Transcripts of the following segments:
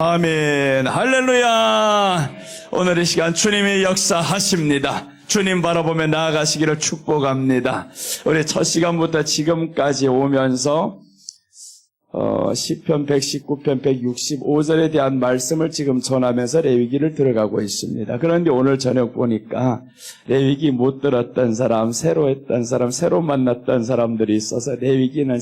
아멘. 할렐루야. 오늘 이 시간 주님의 역사하십니다. 주님 바라보며 나아가시기를 축복합니다. 우리 첫 시간부터 지금까지 오면서 시편 119편 165절에 대한 말씀을 지금 전하면서 레위기를 들어가고 있습니다. 그런데 오늘 저녁 보니까 레위기 못 들었던 사람, 새로 했던 사람, 새로 만났던 사람들이 있어서 레위기는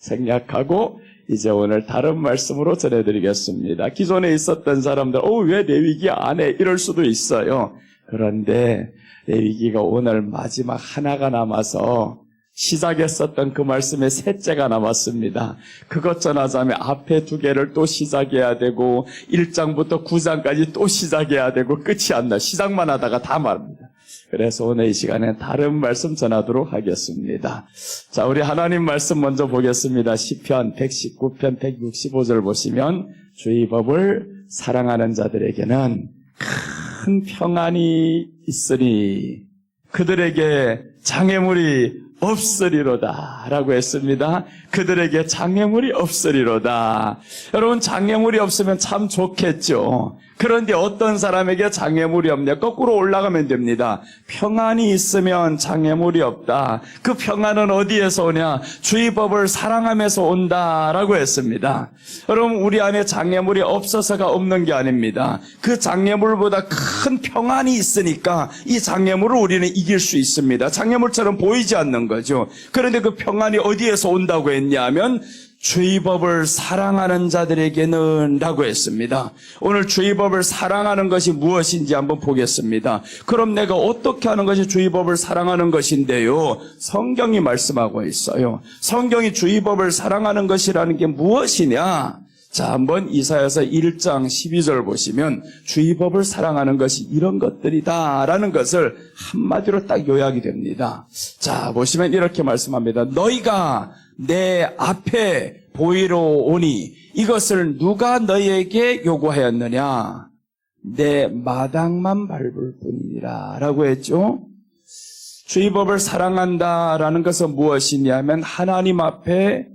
생략하고 이제 오늘 다른 말씀으로 전해드리겠습니다. 기존에 있었던 사람들, 왜 레위기 안 해? 이럴 수도 있어요. 그런데 레위기가 오늘 마지막 하나가 남아서 시작했었던 그 말씀의 셋째가 남았습니다. 그것 전하자면 앞에 두 개를 또 시작해야 되고 1장부터 9장까지 또 시작해야 되고 끝이 안 나. 시작만 하다가 다 말합니다. 그래서 오늘 이 시간에 다른 말씀 전하도록 하겠습니다. 자, 우리 하나님 말씀 먼저 보겠습니다. 시편 119편 165절 보시면 주의 법을 사랑하는 자들에게는 큰 평안이 있으니 그들에게 장애물이 없으리로다 라고 했습니다. 그들에게 장애물이 없으리로다. 여러분, 장애물이 없으면 참 좋겠죠. 그런데 어떤 사람에게 장애물이 없냐? 거꾸로 올라가면 됩니다. 평안이 있으면 장애물이 없다. 그 평안은 어디에서 오냐? 주의 법을 사랑하면서 온다라고 했습니다. 여러분, 우리 안에 장애물이 없어서가 없는 게 아닙니다. 그 장애물보다 큰 평안이 있으니까 이 장애물을 우리는 이길 수 있습니다. 장애물처럼 보이지 않는 거죠. 그런데 그 평안이 어디에서 온다고 했냐면 주의 법을 사랑하는 자들에게는 라고 했습니다. 오늘 주의 법을 사랑하는 것이 무엇인지 한번 보겠습니다. 그럼 내가 어떻게 하는 것이 주의 법을 사랑하는 것인데요? 성경이 말씀하고 있어요. 성경이 주의 법을 사랑하는 것이라는 게 무엇이냐? 자, 한번 이사야서 1장 12절 보시면 주의 법을 사랑하는 것이 이런 것들이다 라는 것을 한마디로 딱 요약이 됩니다. 자, 보시면 이렇게 말씀합니다. 너희가 내 앞에 보이러 오니 이것을 누가 너희에게 요구하였느냐? 내 마당만 밟을 뿐이라 라고 했죠. 주의 법을 사랑한다라는 것은 무엇이냐면 하나님 앞에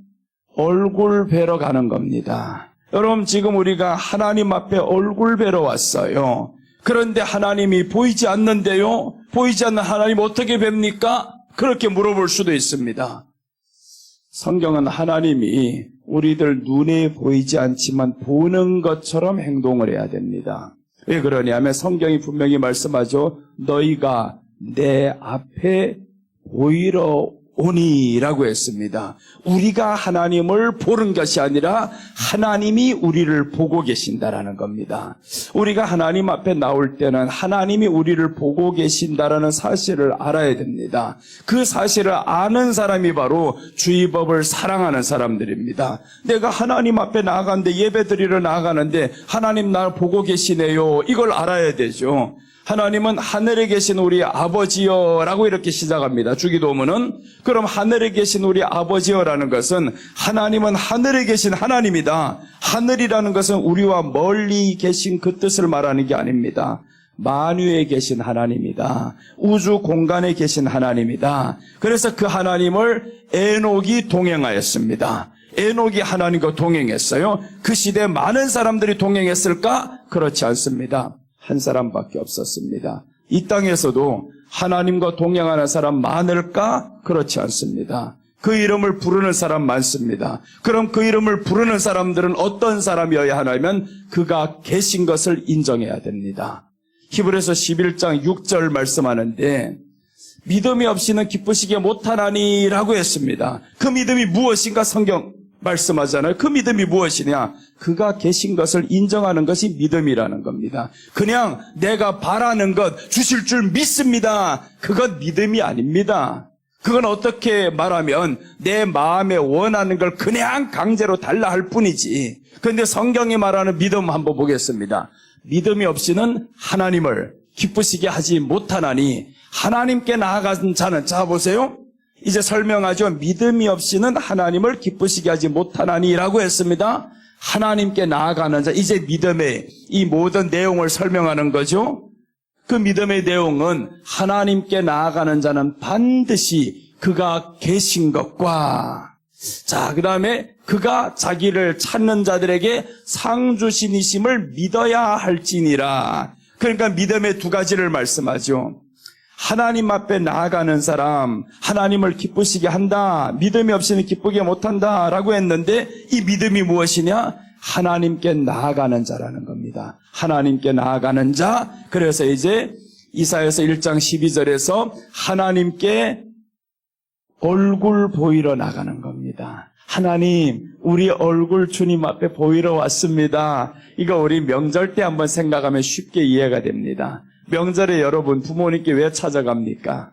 얼굴 뵈러 가는 겁니다. 여러분, 지금 우리가 하나님 앞에 얼굴 뵈러 왔어요. 그런데 하나님이 보이지 않는데요? 보이지 않는 하나님 어떻게 뵙니까? 그렇게 물어볼 수도 있습니다. 성경은 하나님이 우리들 눈에 보이지 않지만 보는 것처럼 행동을 해야 됩니다. 왜 그러냐면 성경이 분명히 말씀하죠. 너희가 내 앞에 보이러 오니라고 했습니다. 우리가 하나님을 보는 것이 아니라 하나님이 우리를 보고 계신다라는 겁니다. 우리가 하나님 앞에 나올 때는 하나님이 우리를 보고 계신다라는 사실을 알아야 됩니다. 그 사실을 아는 사람이 바로 주의 법을 사랑하는 사람들입니다. 내가 하나님 앞에 나아가는데 예배드리러 나아가는데 하나님 날 보고 계시네요. 이걸 알아야 되죠. 하나님은 하늘에 계신 우리 아버지여라고 이렇게 시작합니다. 주기도문은. 그럼 하늘에 계신 우리 아버지여라는 것은 하나님은 하늘에 계신 하나님이다. 하늘이라는 것은 우리와 멀리 계신 그 뜻을 말하는 게 아닙니다. 만유에 계신 하나님이다. 우주 공간에 계신 하나님이다. 그래서 그 하나님을 에녹이 동행하였습니다. 에녹이 하나님과 동행했어요. 그 시대에 많은 사람들이 동행했을까? 그렇지 않습니다. 한 사람밖에 없었습니다. 이 땅에서도 하나님과 동행하는 사람 많을까? 그렇지 않습니다. 그 이름을 부르는 사람 많습니다. 그럼 그 이름을 부르는 사람들은 어떤 사람이어야 하냐면 그가 계신 것을 인정해야 됩니다. 히브리서 11장 6절 말씀하는데 믿음이 없이는 기쁘시게 못하나니 라고 했습니다. 그 믿음이 무엇인가 성경 말씀하잖아요. 그 믿음이 무엇이냐? 그가 계신 것을 인정하는 것이 믿음이라는 겁니다. 그냥 내가 바라는 것 주실 줄 믿습니다. 그건 믿음이 아닙니다. 그건 어떻게 말하면 내 마음에 원하는 걸 그냥 강제로 달라 할 뿐이지. 그런데 성경이 말하는 믿음 한번 보겠습니다. 믿음이 없이는 하나님을 기쁘시게 하지 못하나니 하나님께 나아간 자는, 자 보세요. 이제 설명하죠. 믿음이 없이는 하나님을 기쁘시게 하지 못하나니라고 했습니다. 하나님께 나아가는 자, 이제 믿음의 이 모든 내용을 설명하는 거죠. 그 믿음의 내용은 하나님께 나아가는 자는 반드시 그가 계신 것과 자, 그 다음에 그가 자기를 찾는 자들에게 상 주신이심을 믿어야 할지니라. 그러니까 믿음의 두 가지를 말씀하죠. 하나님 앞에 나아가는 사람, 하나님을 기쁘시게 한다. 믿음이 없이는 기쁘게 못한다 라고 했는데 이 믿음이 무엇이냐? 하나님께 나아가는 자라는 겁니다. 하나님께 나아가는 자. 그래서 이제 이사야서 1장 12절에서 하나님께 얼굴 보이러 나가는 겁니다. 하나님, 우리 얼굴 주님 앞에 보이러 왔습니다. 이거 우리 명절 때 한번 생각하면 쉽게 이해가 됩니다. 명절에 여러분 부모님께 왜 찾아갑니까?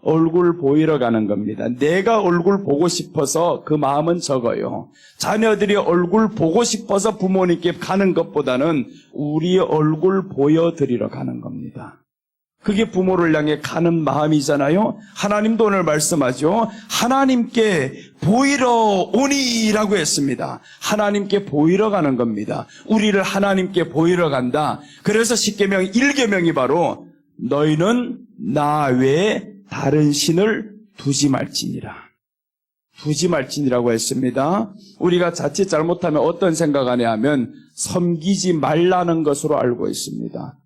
얼굴 보이러 가는 겁니다. 내가 얼굴 보고 싶어서 그 마음은 적어요. 자녀들이 얼굴 보고 싶어서 부모님께 가는 것보다는 우리 얼굴 보여드리러 가는 겁니다. 그게 부모를 향해 가는 마음이잖아요. 하나님도 오늘 말씀하죠. 하나님께 보이러 오니라고 했습니다. 하나님께 보이러 가는 겁니다. 우리를 하나님께 보이러 간다. 그래서 십계명 1계명이 바로 너희는 나 외에 다른 신을 두지 말지니라. 두지 말지니라고 했습니다. 우리가 자칫 잘못하면 어떤 생각하냐 하면 섬기지 말라는 것으로 알고 있습니다.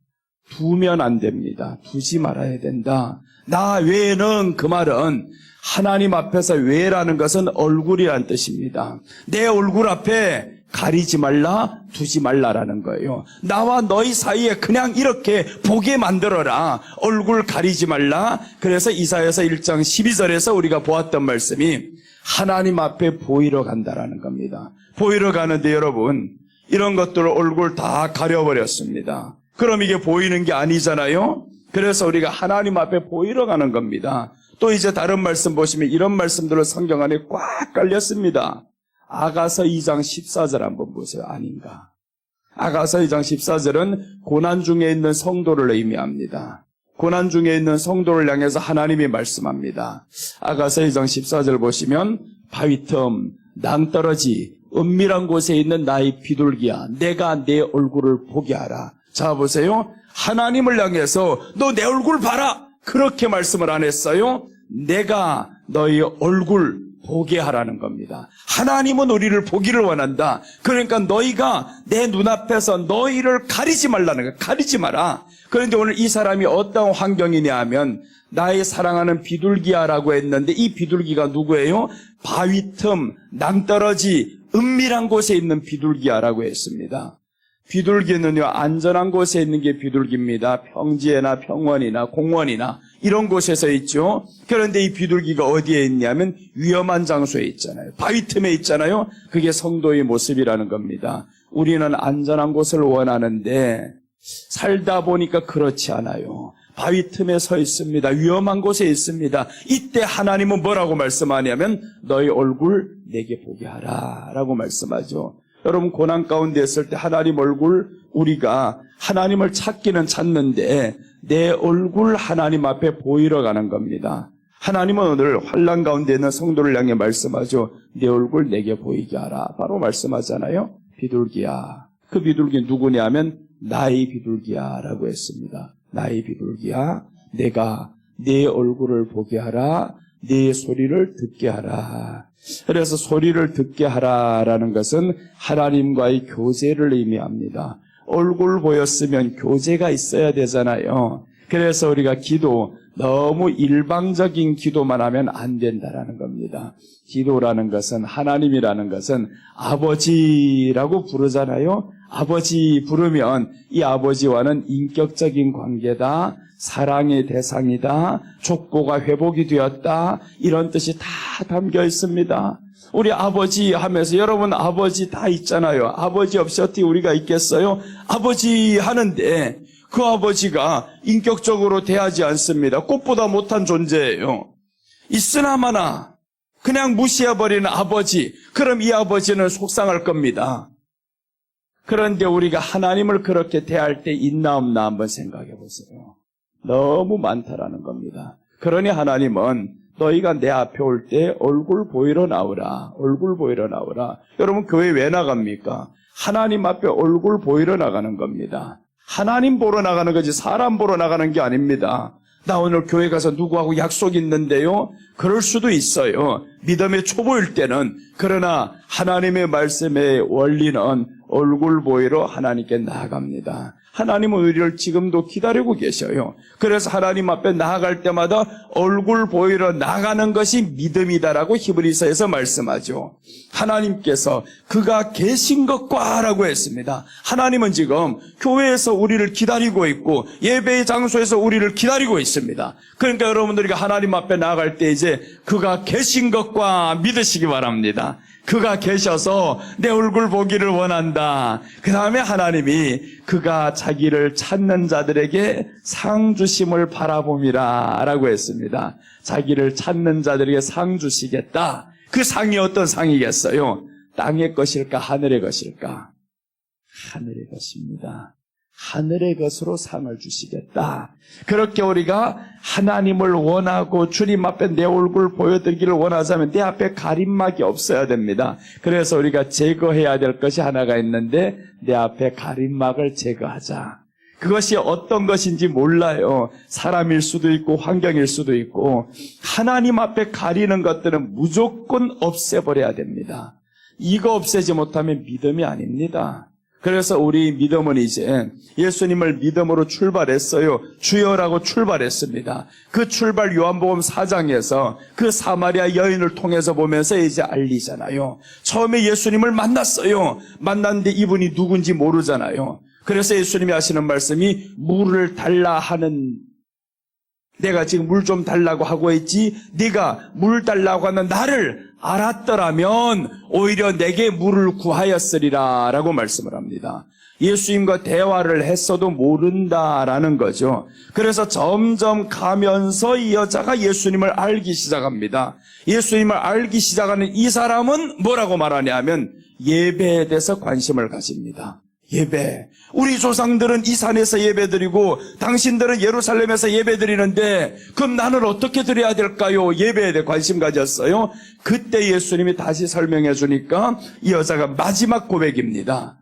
두면 안 됩니다. 두지 말아야 된다. 나 외에는 그 말은 하나님 앞에서 외라는 것은 얼굴이란 뜻입니다. 내 얼굴 앞에 가리지 말라, 두지 말라라는 거예요. 나와 너희 사이에 그냥 이렇게 보게 만들어라. 얼굴 가리지 말라. 그래서 이사야서 1장 12절에서 우리가 보았던 말씀이 하나님 앞에 보이러 간다라는 겁니다. 보이러 가는데 여러분, 이런 것들을 얼굴 다 가려버렸습니다. 그럼 이게 보이는 게 아니잖아요. 그래서 우리가 하나님 앞에 보이러 가는 겁니다. 또 이제 다른 말씀 보시면 이런 말씀들을 성경 안에 꽉 깔렸습니다. 아가서 2장 14절 한번 보세요. 아닌가? 아가서 2장 14절은 고난 중에 있는 성도를 의미합니다. 고난 중에 있는 성도를 향해서 하나님이 말씀합니다. 아가서 2장 14절 보시면 바위틈, 낭떠러지, 은밀한 곳에 있는 나의 비둘기야, 내가 내 얼굴을 보게 하라. 자, 보세요. 하나님을 향해서 너 내 얼굴 봐라. 그렇게 말씀을 안 했어요. 내가 너희 얼굴 보게 하라는 겁니다. 하나님은 우리를 보기를 원한다. 그러니까 너희가 내 눈앞에서 너희를 가리지 말라는 거야. 가리지 마라. 그런데 오늘 이 사람이 어떤 환경이냐 하면 나의 사랑하는 비둘기야라고 했는데 이 비둘기가 누구예요? 바위 틈, 낭떠러지, 은밀한 곳에 있는 비둘기야라고 했습니다. 비둘기는요, 안전한 곳에 있는 게 비둘기입니다. 평지에나 평원이나 공원이나 이런 곳에서 있죠. 그런데 이 비둘기가 어디에 있냐면 위험한 장소에 있잖아요. 바위 틈에 있잖아요. 그게 성도의 모습이라는 겁니다. 우리는 안전한 곳을 원하는데 살다 보니까 그렇지 않아요. 바위 틈에 서 있습니다. 위험한 곳에 있습니다. 이때 하나님은 뭐라고 말씀하냐면 너희 얼굴 내게 보게 하라 라고 말씀하죠. 여러분 고난 가운데 있을 때 하나님 얼굴 우리가 하나님을 찾기는 찾는데 내 얼굴 하나님 앞에 보이러 가는 겁니다. 하나님은 오늘 환난 가운데 있는 성도를 향해 말씀하죠. 내 얼굴 내게 보이게 하라. 바로 말씀하잖아요. 비둘기야. 그 비둘기 누구냐 하면 나의 비둘기야 라고 했습니다. 나의 비둘기야. 내가 내 얼굴을 보게 하라. 네 소리를 듣게 하라. 그래서 소리를 듣게 하라라는 것은 하나님과의 교제를 의미합니다. 얼굴 보였으면 교제가 있어야 되잖아요. 그래서 우리가 기도, 너무 일방적인 기도만 하면 안 된다라는 겁니다. 기도라는 것은, 하나님이라는 것은 아버지라고 부르잖아요. 아버지 부르면 이 아버지와는 인격적인 관계다, 사랑의 대상이다, 족보가 회복이 되었다, 이런 뜻이 다 담겨 있습니다. 우리 아버지 하면서 여러분 아버지 다 있잖아요. 아버지 없이 어떻게 우리가 있겠어요? 아버지 하는데 그 아버지가 인격적으로 대하지 않습니다. 꽃보다 못한 존재예요. 있으나마나 그냥 무시해버리는 아버지, 그럼 이 아버지는 속상할 겁니다. 그런데 우리가 하나님을 그렇게 대할 때 있나 없나 한번 생각해 보세요. 너무 많다라는 겁니다. 그러니 하나님은 너희가 내 앞에 올 때 얼굴 보이러 나오라. 얼굴 보이러 나오라. 여러분 교회 왜 나갑니까? 하나님 앞에 얼굴 보이러 나가는 겁니다. 하나님 보러 나가는 거지 사람 보러 나가는 게 아닙니다. 나 오늘 교회 가서 누구하고 약속 있는데요. 그럴 수도 있어요. 믿음의 초보일 때는. 그러나 하나님의 말씀의 원리는 얼굴 보이러 하나님께 나아갑니다. 하나님은 우리를 지금도 기다리고 계셔요. 그래서 하나님 앞에 나아갈 때마다 얼굴 보이러 나가는 것이 믿음이다라고 히브리서에서 말씀하죠. 하나님께서 그가 계신 것과 라고 했습니다. 하나님은 지금 교회에서 우리를 기다리고 있고 예배의 장소에서 우리를 기다리고 있습니다. 그러니까 여러분들이 하나님 앞에 나아갈 때 이제 그가 계신 것과 믿으시기 바랍니다. 그가 계셔서 내 얼굴 보기를 원한다. 그 다음에 하나님이 그가 자기를 찾는 자들에게 상 주심을 바라봄이라 라고 했습니다. 자기를 찾는 자들에게 상 주시겠다. 그 상이 어떤 상이겠어요? 땅의 것일까 하늘의 것일까? 하늘의 것입니다. 하늘의 것으로 상을 주시겠다. 그렇게 우리가 하나님을 원하고 주님 앞에 내 얼굴 보여드리기를 원하자면 내 앞에 가림막이 없어야 됩니다. 그래서 우리가 제거해야 될 것이 하나가 있는데 내 앞에 가림막을 제거하자. 그것이 어떤 것인지 몰라요. 사람일 수도 있고 환경일 수도 있고 하나님 앞에 가리는 것들은 무조건 없애버려야 됩니다. 이거 없애지 못하면 믿음이 아닙니다. 그래서 우리 믿음은 이제 예수님을 믿음으로 출발했어요. 주여라고 출발했습니다. 그 출발 요한복음 4장에서 그 사마리아 여인을 통해서 보면서 이제 알리잖아요. 처음에 예수님을 만났어요. 만났는데 이분이 누군지 모르잖아요. 그래서 예수님이 하시는 말씀이 물을 달라 하는 내가 지금 물 좀 달라고 하고 있지 네가 물 달라고 하는 나를 알았더라면 오히려 내게 물을 구하였으리라 라고 말씀을 합니다. 예수님과 대화를 했어도 모른다라는 거죠. 그래서 점점 가면서 이 여자가 예수님을 알기 시작합니다. 예수님을 알기 시작하는 이 사람은 뭐라고 말하냐면 예배에 대해서 관심을 가집니다. 예배. 우리 조상들은 이 산에서 예배드리고 당신들은 예루살렘에서 예배드리는데 그럼 나는 어떻게 드려야 될까요? 예배에 대해 관심 가졌어요. 그때 예수님이 다시 설명해 주니까 이 여자가 마지막 고백입니다.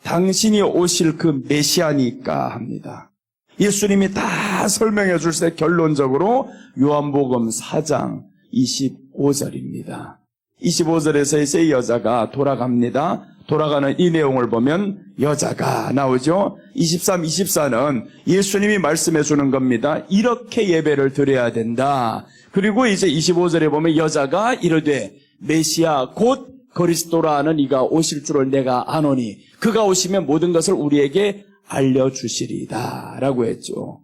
당신이 오실 그 메시아니까 합니다. 예수님이 다 설명해 줄 때 결론적으로 요한복음 4장 25절입니다. 25절에서 이제 이 여자가 돌아갑니다. 돌아가는 이 내용을 보면 여자가 나오죠. 23, 24는 예수님이 말씀해 주는 겁니다. 이렇게 예배를 드려야 된다. 그리고 이제 25절에 보면 여자가 이르되 메시아 곧 그리스도라는 이가 오실 줄을 내가 아노니 그가 오시면 모든 것을 우리에게 알려주시리다 라고 했죠.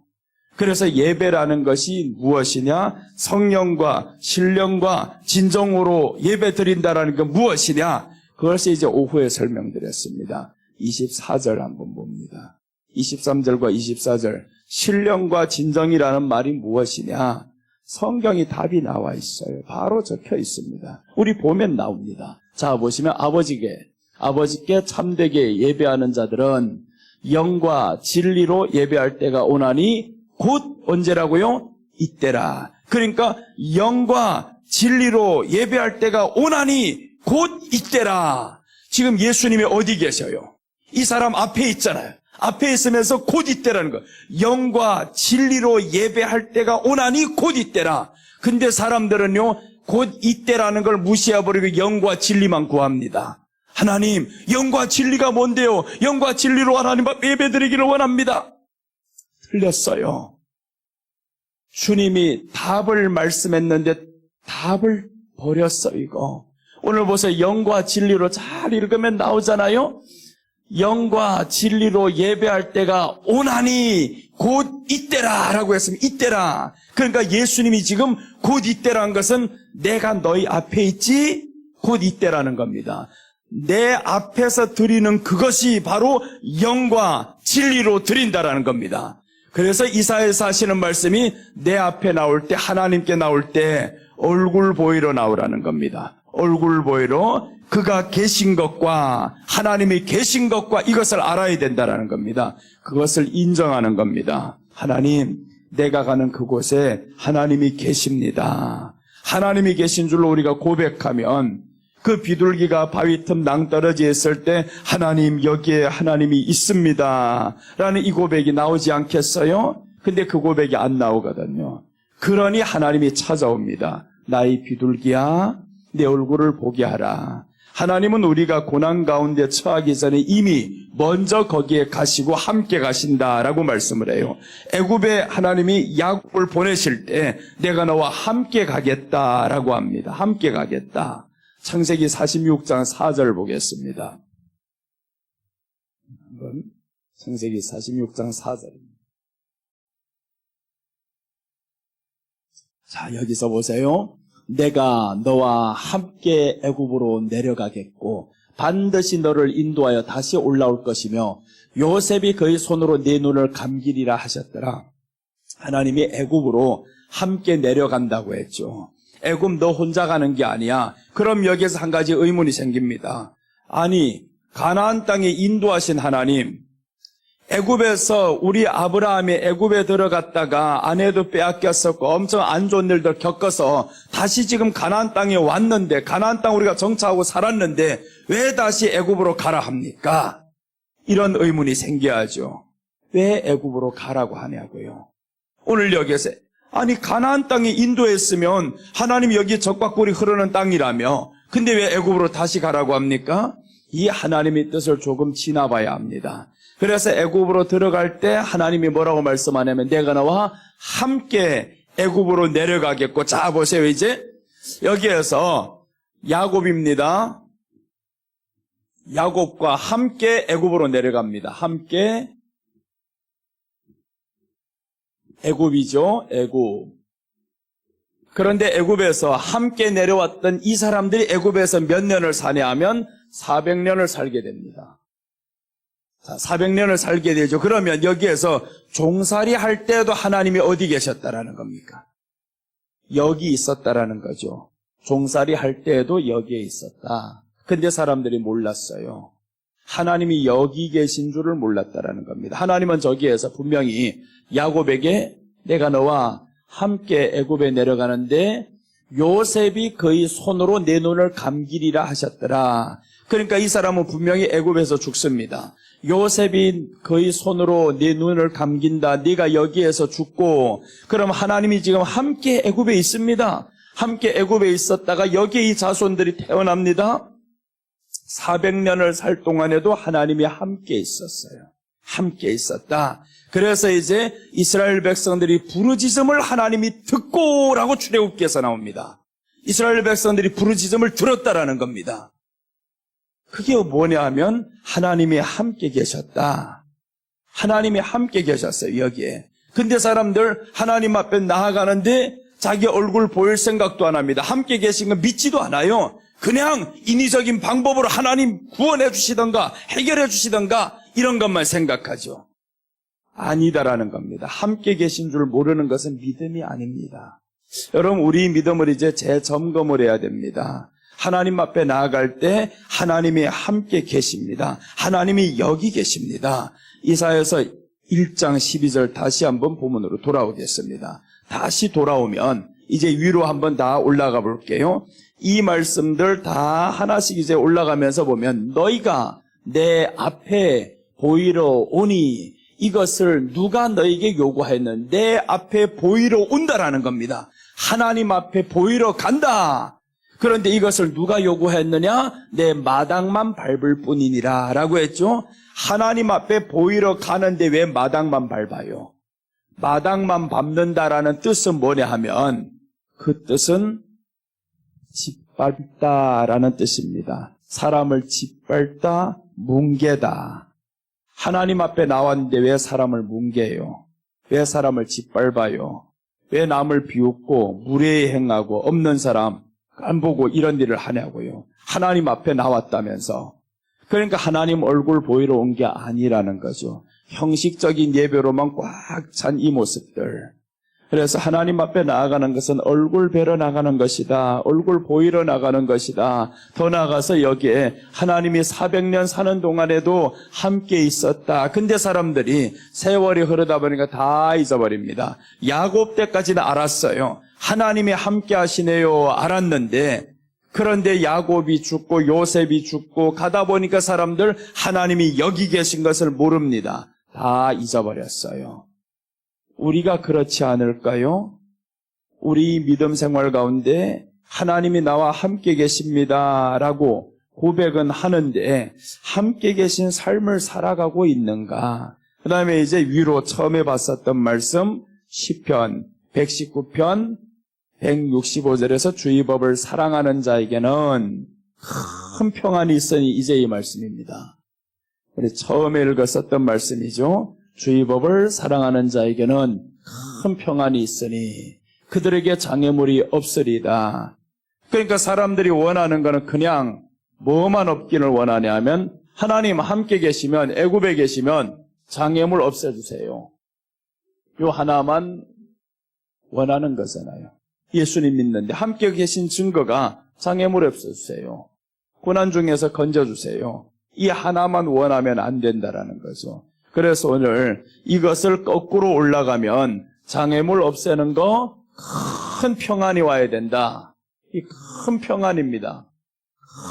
그래서 예배라는 것이 무엇이냐? 성령과 신령과 진정으로 예배 드린다라는 건 무엇이냐? 그것을 이제 오후에 설명드렸습니다. 24절 한번 봅니다. 23절과 24절. 신령과 진정이라는 말이 무엇이냐? 성경이 답이 나와 있어요. 바로 적혀 있습니다. 우리 보면 나옵니다. 자, 보시면 아버지께 참되게 예배하는 자들은 영과 진리로 예배할 때가 오나니 곧 언제라고요? 이때라. 그러니까 영과 진리로 예배할 때가 오나니 곧 이때라. 지금 예수님이 어디 계셔요? 이 사람 앞에 있잖아요. 앞에 있으면서 곧 이때라는 거. 영과 진리로 예배할 때가 오나니 곧 이때라. 근데 사람들은요, 곧 이때라는 걸 무시해버리고 영과 진리만 구합니다. 하나님, 영과 진리가 뭔데요? 영과 진리로 하나님 앞에 예배드리기를 원합니다. 틀렸어요. 주님이 답을 말씀했는데 답을 버렸어, 이거. 오늘 보세요. 영과 진리로 잘 읽으면 나오잖아요. 영과 진리로 예배할 때가 오나니 곧 이때라 라고 했습니다. 이때라. 그러니까 예수님이 지금 곧 이때라는 것은 내가 너희 앞에 있지 곧 이때라는 겁니다. 내 앞에서 드리는 그것이 바로 영과 진리로 드린다라는 겁니다. 그래서 이사야에서 하시는 말씀이 내 앞에 나올 때 하나님께 나올 때 얼굴 보이러 나오라는 겁니다. 얼굴 보이러 그가 계신 것과 하나님이 계신 것과 이것을 알아야 된다라는 겁니다. 그것을 인정하는 겁니다. 하나님, 내가 가는 그곳에 하나님이 계십니다. 하나님이 계신 줄로 우리가 고백하면 그 비둘기가 바위 틈 낭떠러지에 있을 때 하나님 여기에 하나님이 있습니다 라는 이 고백이 나오지 않겠어요? 근데 그 고백이 안 나오거든요. 그러니 하나님이 찾아옵니다. 나의 비둘기야, 내 얼굴을 보게 하라. 하나님은 우리가 고난 가운데 처하기 전에 이미 먼저 거기에 가시고 함께 가신다라고 말씀을 해요. 애굽에 하나님이 야곱을 보내실 때 내가 너와 함께 가겠다라고 합니다. 함께 가겠다. 창세기 46장 4절 보겠습니다. 한번 창세기 46장 4절입니다. 자, 여기서 보세요. 내가 너와 함께 애굽으로 내려가겠고 반드시 너를 인도하여 다시 올라올 것이며 요셉이 그의 손으로 네 눈을 감기리라 하셨더라. 하나님이 애굽으로 함께 내려간다고 했죠. 애굽 너 혼자 가는 게 아니야. 그럼 여기에서 한 가지 의문이 생깁니다. 아니, 가나안 땅에 인도하신 하나님, 애굽에서 우리 아브라함이 애굽에 들어갔다가 아내도 빼앗겼었고 엄청 안 좋은 일들 겪어서 다시 지금 가나안 땅에 왔는데, 가나안 땅 우리가 정착하고 살았는데 왜 다시 애굽으로 가라 합니까? 이런 의문이 생겨야죠. 왜 애굽으로 가라고 하냐고요. 오늘 여기에서 아니 가나안 땅에 인도했으면 하나님 여기 적과 꿀이 흐르는 땅이라며, 근데 왜 애굽으로 다시 가라고 합니까? 이 하나님의 뜻을 조금 지나봐야 합니다. 그래서 애굽으로 들어갈 때 하나님이 뭐라고 말씀하냐면 내가 너와 함께 애굽으로 내려가겠고, 자 보세요. 이제 여기에서 야곱입니다. 야곱과 함께 애굽으로 내려갑니다. 함께 애굽이죠. 애굽. 그런데 애굽에서 함께 내려왔던 이 사람들이 애굽에서 몇 년을 사냐 하면 400년을 살게 됩니다. 자, 400년을 살게 되죠. 그러면 여기에서 종살이 할 때도 하나님이 어디 계셨다라는 겁니까? 여기 있었다라는 거죠. 종살이 할 때에도 여기에 있었다. 근데 사람들이 몰랐어요. 하나님이 여기 계신 줄을 몰랐다라는 겁니다. 하나님은 저기에서 분명히 야곱에게 내가 너와 함께 애굽에 내려가는데 요셉이 그의 손으로 내 눈을 감기리라 하셨더라. 그러니까 이 사람은 분명히 애굽에서 죽습니다. 요셉이 그의 손으로 네 눈을 감긴다. 네가 여기에서 죽고, 그럼 하나님이 지금 함께 애굽에 있습니다. 함께 애굽에 있었다가 여기에 이 자손들이 태어납니다. 400년을 살 동안에도 하나님이 함께 있었어요. 함께 있었다. 그래서 이제 이스라엘 백성들이 부르짖음을 하나님이 듣고라고 출애굽기에서 나옵니다. 이스라엘 백성들이 부르짖음을 들었다라는 겁니다. 그게 뭐냐 하면 하나님이 함께 계셨다. 하나님이 함께 계셨어요, 여기에. 근데 사람들 하나님 앞에 나아가는데 자기 얼굴 보일 생각도 안 합니다. 함께 계신 건 믿지도 않아요. 그냥 인위적인 방법으로 하나님 구원해 주시던가 해결해 주시던가 이런 것만 생각하죠. 아니다라는 겁니다. 함께 계신 줄 모르는 것은 믿음이 아닙니다. 여러분, 우리 믿음을 이제 재점검을 해야 됩니다. 하나님 앞에 나아갈 때 하나님이 함께 계십니다. 하나님이 여기 계십니다. 이사야서 1장 12절 다시 한번 본문으로 돌아오겠습니다. 다시 돌아오면 이제 위로 한번 다 올라가 볼게요. 이 말씀들 다 하나씩 이제 올라가면서 보면 너희가 내 앞에 보이러 오니 이것을 누가 너에게 요구하였는 내 앞에 보이러 온다라는 겁니다. 하나님 앞에 보이러 간다. 그런데 이것을 누가 요구했느냐? 내 마당만 밟을 뿐이니라 라고 했죠. 하나님 앞에 보이러 가는데 왜 마당만 밟아요? 마당만 밟는다라는 뜻은 뭐냐 하면 그 뜻은 짓밟다라는 뜻입니다. 사람을 짓밟다, 뭉개다. 하나님 앞에 나왔는데 왜 사람을 뭉개요? 왜 사람을 짓밟아요? 왜 남을 비웃고 무례히 행하고 없는 사람 안 보고 이런 일을 하냐고요. 하나님 앞에 나왔다면서. 그러니까 하나님 얼굴 보이러 온 게 아니라는 거죠. 형식적인 예배로만 꽉 찬 이 모습들. 그래서 하나님 앞에 나아가는 것은 얼굴 뵈러 나가는 것이다. 얼굴 보이러 나가는 것이다. 더 나아가서 여기에 하나님이 400년 사는 동안에도 함께 있었다. 근데 사람들이 세월이 흐르다 보니까 다 잊어버립니다. 야곱 때까지는 알았어요. 하나님이 함께 하시네요. 알았는데, 그런데 야곱이 죽고 요셉이 죽고 가다 보니까 사람들 하나님이 여기 계신 것을 모릅니다. 다 잊어버렸어요. 우리가 그렇지 않을까요? 우리 믿음 생활 가운데 하나님이 나와 함께 계십니다라고 고백은 하는데 함께 계신 삶을 살아가고 있는가? 그 다음에 이제 위로 처음에 봤었던 말씀 시편 119편 165절에서 주의 법을 사랑하는 자에게는 큰 평안이 있으니 이제 이 말씀입니다. 우리 처음에 읽었었던 말씀이죠. 주의 법을 사랑하는 자에게는 큰 평안이 있으니 그들에게 장애물이 없으리다. 그러니까 사람들이 원하는 것은 그냥 뭐만 없기를 원하냐 하면 하나님 함께 계시면 애굽에 계시면 장애물 없애주세요. 요 하나만 원하는 거잖아요. 예수님 믿는데 함께 계신 증거가 장애물 없애주세요. 고난 중에서 건져주세요. 이 하나만 원하면 안 된다라는 거죠. 그래서 오늘 이것을 거꾸로 올라가면 장애물 없애는 거 큰 평안이 와야 된다. 이 큰 평안입니다.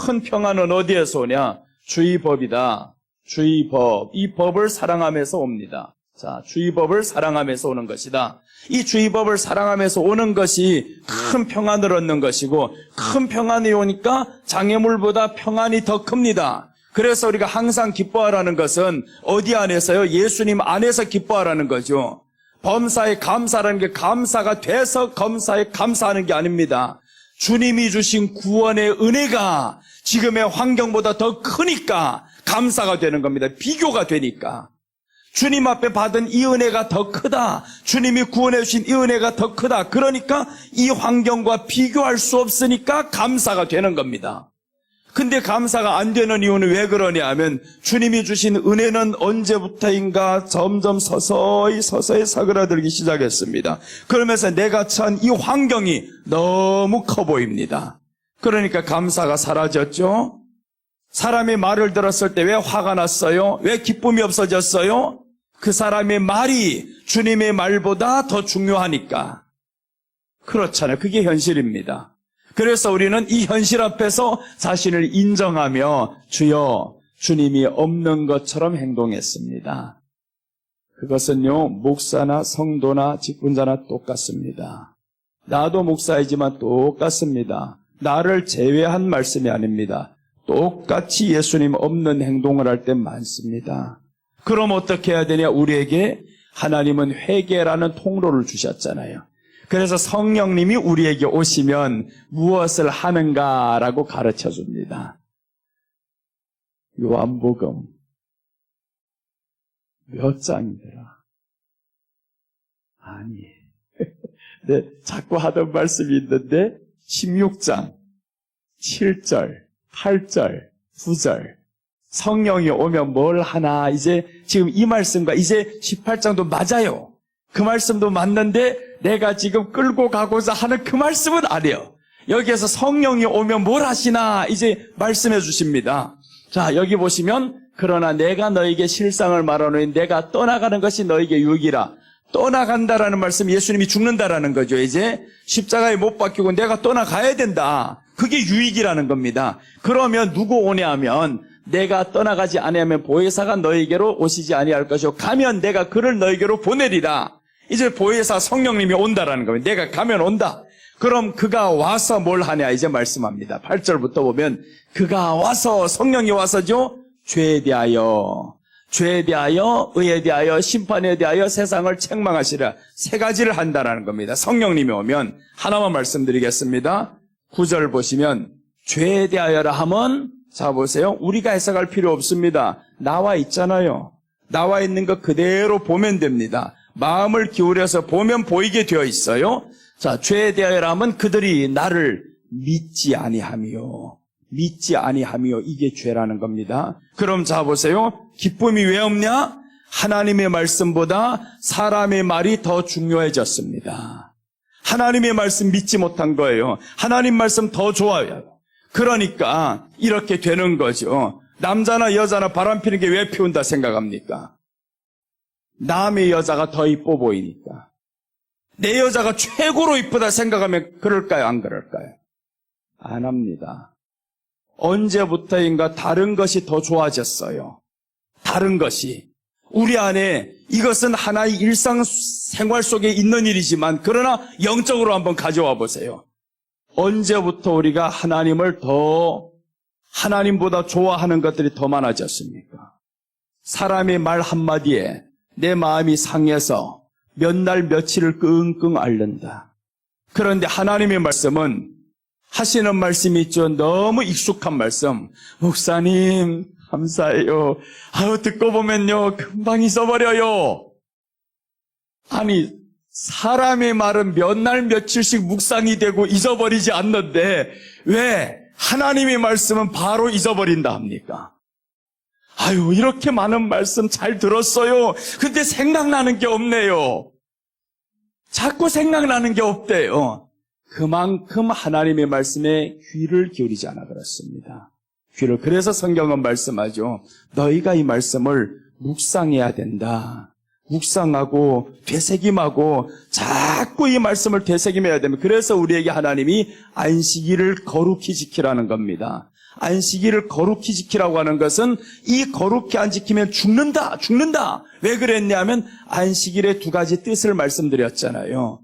큰 평안은 어디에서 오냐? 주의 법이다. 주의 법. 이 법을 사랑하면서 옵니다. 자, 주의 법을 사랑하면서 오는 것이다. 이 주의 법을 사랑하면서 오는 것이 큰 평안을 얻는 것이고 큰 평안이 오니까 장애물보다 평안이 더 큽니다. 그래서 우리가 항상 기뻐하라는 것은 어디 안에서요? 예수님 안에서 기뻐하라는 거죠. 범사에 감사라는 게 감사가 돼서 검사에 감사하는 게 아닙니다. 주님이 주신 구원의 은혜가 지금의 환경보다 더 크니까 감사가 되는 겁니다. 비교가 되니까. 주님 앞에 받은 이 은혜가 더 크다. 주님이 구원해 주신 이 은혜가 더 크다. 그러니까 이 환경과 비교할 수 없으니까 감사가 되는 겁니다. 근데 감사가 안 되는 이유는 왜 그러냐 하면 주님이 주신 은혜는 언제부터인가 점점 서서히 사그라들기 시작했습니다. 그러면서 내가 처한 이 환경이 너무 커 보입니다. 그러니까 감사가 사라졌죠. 사람이 말을 들었을 때 왜 화가 났어요? 왜 기쁨이 없어졌어요? 그 사람의 말이 주님의 말보다 더 중요하니까. 그렇잖아요. 그게 현실입니다. 그래서 우리는 이 현실 앞에서 자신을 인정하며 주여, 주님이 없는 것처럼 행동했습니다. 그것은요, 목사나 성도나 직분자나 똑같습니다. 나도 목사이지만 똑같습니다. 나를 제외한 말씀이 아닙니다. 똑같이 예수님 없는 행동을 할 때 많습니다. 그럼 어떻게 해야 되냐? 우리에게 하나님은 회개라는 통로를 주셨잖아요. 그래서 성령님이 우리에게 오시면 무엇을 하는가라고 가르쳐 줍니다. 요한복음 몇 장이더라? 아니, 네, 자꾸 하던 말씀이 있는데 16장 7절 8절 9절 성령이 오면 뭘 하나. 이제 지금 이 말씀과 이제 18장도 맞아요. 그 말씀도 맞는데 내가 지금 끌고 가고자 하는 그 말씀은 아니에요. 여기에서 성령이 오면 뭘 하시나 이제 말씀해 주십니다. 자, 여기 보시면 그러나 내가 너에게 실상을 말하노니 내가 떠나가는 것이 너에게 유익이라. 떠나간다라는 말씀, 예수님이 죽는다라는 거죠. 이제 십자가에 못 박히고 내가 떠나가야 된다. 그게 유익이라는 겁니다. 그러면 누구 오냐 하면 내가 떠나가지 아니하면 보혜사가 너에게로 오시지 아니할 것이요 가면 내가 그를 너에게로 보내리라. 이제 보혜사 성령님이 온다라는 겁니다. 내가 가면 온다. 그럼 그가 와서 뭘 하냐 이제 말씀합니다. 8절부터 보면 그가 와서, 성령이 와서죠. 죄에 대하여, 의에 대하여, 심판에 대하여 세상을 책망하시라. 세 가지를 한다라는 겁니다. 성령님이 오면 하나만 말씀드리겠습니다. 9절 보시면 죄에 대하여라 하면, 자 보세요. 우리가 해석할 필요 없습니다. 나와 있잖아요. 나와 있는 거 그대로 보면 됩니다. 마음을 기울여서 보면 보이게 되어 있어요. 자, 죄에 대하여라 하면 그들이 나를 믿지 아니하며 이게 죄라는 겁니다. 그럼 자 보세요. 기쁨이 왜 없냐? 하나님의 말씀보다 사람의 말이 더 중요해졌습니다. 하나님의 말씀 믿지 못한 거예요. 하나님 말씀 더 좋아요. 그러니까 이렇게 되는 거죠. 남자나 여자나 바람 피는 게 왜 피운다 생각합니까? 남의 여자가 더 이뻐 보이니까. 내 여자가 최고로 이쁘다 생각하면 그럴까요? 안 그럴까요? 안 합니다. 언제부터인가 다른 것이 더 좋아졌어요. 다른 것이. 우리 안에 이것은 하나의 일상생활 속에 있는 일이지만 그러나 영적으로 한번 가져와 보세요. 언제부터 우리가 하나님보다 좋아하는 것들이 더 많아졌습니까? 사람의 말 한마디에 내 마음이 상해서 몇 날 며칠을 끙끙 앓는다. 그런데 하나님의 말씀은 하시는 말씀이 있죠. 너무 익숙한 말씀. 목사님 감사해요. 듣고 보면요 금방 잊어버려요. 아니 사람의 말은 몇 날 며칠씩 묵상이 되고 잊어버리지 않는데 왜 하나님의 말씀은 바로 잊어버린다 합니까? 이렇게 많은 말씀 잘 들었어요. 근데 생각나는 게 없네요. 자꾸 생각나는 게 없대요. 그만큼 하나님의 말씀에 귀를 기울이지 않아 그렇습니다. 그래서 성경은 말씀하죠. 너희가 이 말씀을 묵상해야 된다. 묵상하고 되새김하고 자꾸 이 말씀을 되새김해야 됩니다. 그래서 우리에게 하나님이 안식일을 거룩히 지키라는 겁니다. 안식일을 거룩히 지키라고 하는 것은 이 거룩히 안 지키면 죽는다. 왜 그랬냐면 안식일의 두 가지 뜻을 말씀드렸잖아요.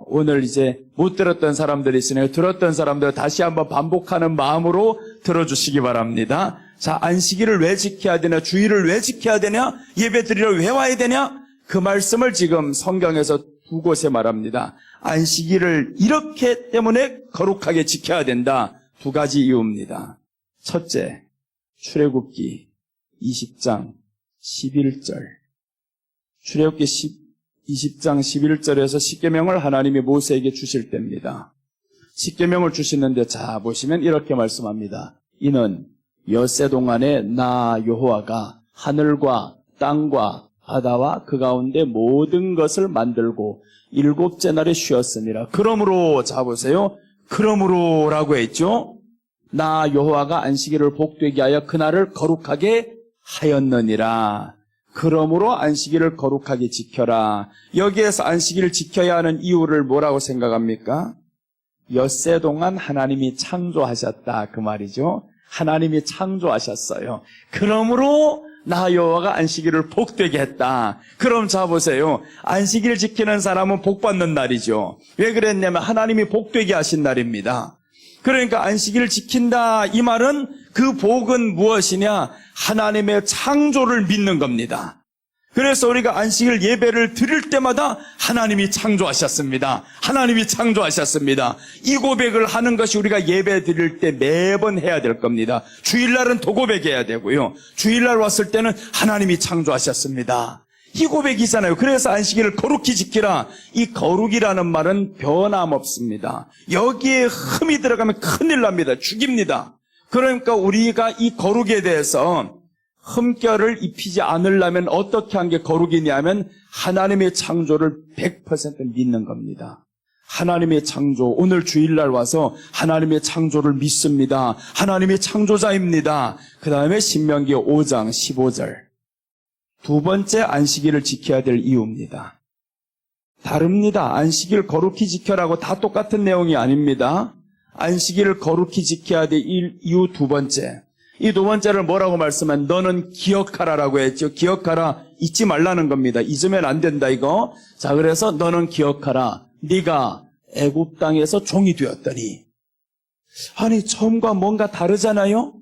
오늘 이제 못 들었던 사람들이 있으니까 들었던 사람들 다시 한번 반복하는 마음으로 들어주시기 바랍니다. 자, 안식일을 왜 지켜야 되냐? 주일을 왜 지켜야 되냐? 예배드리러 왜 와야 되냐? 그 말씀을 지금 성경에서 두 곳에 말합니다. 안식일을 이렇게 때문에 거룩하게 지켜야 된다. 두 가지 이유입니다. 첫째, 출애굽기 20장 11절. 출애굽기 20장 11절에서 십계명을 하나님이 모세에게 주실 때입니다. 십계명을 주시는데 자 보시면 이렇게 말씀합니다. 이는 엿새 동안에 나 여호와가 하늘과 땅과 바다와 그 가운데 모든 것을 만들고 일곱째 날에 쉬었으니라. 그러므로 자 보세요. 그러므로라고 했죠. 나 여호와가 안식일을 복되게 하여 그날을 거룩하게 하였느니라. 그러므로 안식일을 거룩하게 지켜라. 여기에서 안식일을 지켜야 하는 이유를 뭐라고 생각합니까? 엿새 동안 하나님이 창조하셨다 그 말이죠. 하나님이 창조하셨어요. 그러므로 나 여호와가 안식일을 복되게 했다. 그럼 자 보세요. 안식일 지키는 사람은 복받는 날이죠. 왜 그랬냐면 하나님이 복되게 하신 날입니다. 그러니까 안식일을 지킨다 이 말은 그 복은 무엇이냐? 하나님의 창조를 믿는 겁니다. 그래서 우리가 안식일 예배를 드릴 때마다 하나님이 창조하셨습니다. 하나님이 창조하셨습니다. 이 고백을 하는 것이 우리가 예배 드릴 때 매번 해야 될 겁니다. 주일날은 도고백해야 되고요. 주일날 왔을 때는 하나님이 창조하셨습니다. 이 고백이잖아요. 그래서 안식일을 거룩히 지키라. 이 거룩이라는 말은 변함없습니다. 여기에 흠이 들어가면 큰일 납니다. 죽입니다. 그러니까 우리가 이 거룩에 대해서 흠결을 입히지 않으려면 어떻게 한 게 거룩이냐면 하나님의 창조를 100% 믿는 겁니다. 하나님의 창조, 오늘 주일날 와서 하나님의 창조를 믿습니다. 하나님의 창조자입니다. 그 다음에 신명기 5장 15절. 두 번째 안식일을 지켜야 될 이유입니다. 다릅니다. 안식일 거룩히 지켜라고 다 똑같은 내용이 아닙니다. 안식일을 거룩히 지켜야 될 이유 두 번째. 이 두 번째를 뭐라고 말씀한? 너는 기억하라라고 했죠. 기억하라. 잊지 말라는 겁니다. 잊으면 안 된다 이거. 자, 그래서 너는 기억하라. 네가 애굽 땅에서 종이 되었더니. 아니 처음과 뭔가 다르잖아요.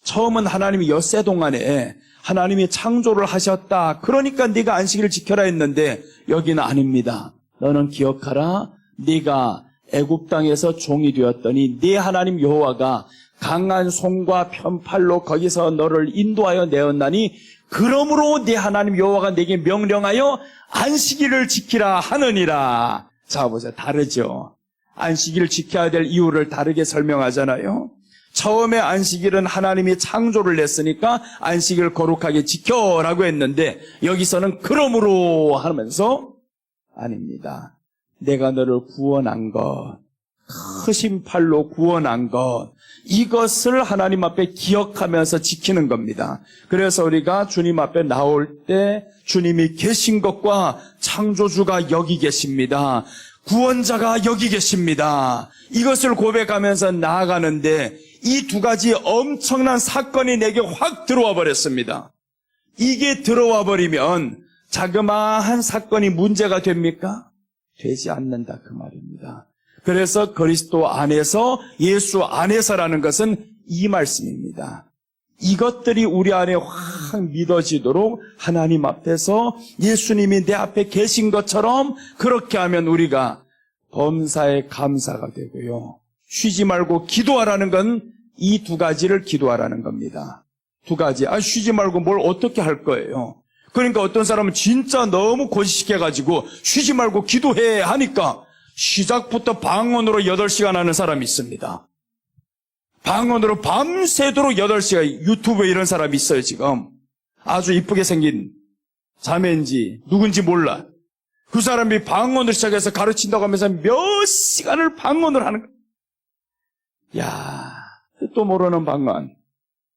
처음은 하나님이 엿새 동안에 하나님이 창조를 하셨다. 그러니까 네가 안식일을 지켜라 했는데 여기는 아닙니다. 너는 기억하라. 네가 애굽 땅에서 종이 되었더니 네 하나님 여호와가 강한 손과 편팔로 거기서 너를 인도하여 내었나니 그러므로 네 하나님 여호와가 네게 명령하여 안식일을 지키라 하느니라. 자 보세요. 다르죠. 안식일을 지켜야 될 이유를 다르게 설명하잖아요. 처음에 안식일은 하나님이 창조를 했으니까 안식일을 거룩하게 지켜라고 했는데 여기서는 그러므로 하면서 아닙니다. 내가 너를 구원한 것, 크신 팔로 구원한 것, 이것을 하나님 앞에 기억하면서 지키는 겁니다. 그래서 우리가 주님 앞에 나올 때 주님이 계신 것과 창조주가 여기 계십니다. 구원자가 여기 계십니다. 이것을 고백하면서 나아가는데 이 두 가지 엄청난 사건이 내게 확 들어와 버렸습니다. 이게 들어와 버리면 자그마한 사건이 문제가 됩니까? 되지 않는다 그 말입니다. 그래서 그리스도 안에서 예수 안에서라는 것은 이 말씀입니다. 이것들이 우리 안에 확 믿어지도록 하나님 앞에서 예수님이 내 앞에 계신 것처럼 그렇게 하면 우리가 범사에 감사가 되고요. 쉬지 말고 기도하라는 건 이 두 가지를 기도하라는 겁니다. 두 가지. 쉬지 말고 뭘 어떻게 할 거예요. 그러니까 어떤 사람은 진짜 너무 고지식해가지고 쉬지 말고 기도해 하니까 시작부터 방언으로 8시간 하는 사람이 있습니다. 방언으로 밤새도록 8시간 유튜브에 이런 사람이 있어요 지금. 아주 이쁘게 생긴 자매인지 누군지 몰라. 그 사람이 방언을 시작해서 가르친다고 하면서 몇 시간을 방언을 하는 거예요. 야, 뜻도 모르는 방언.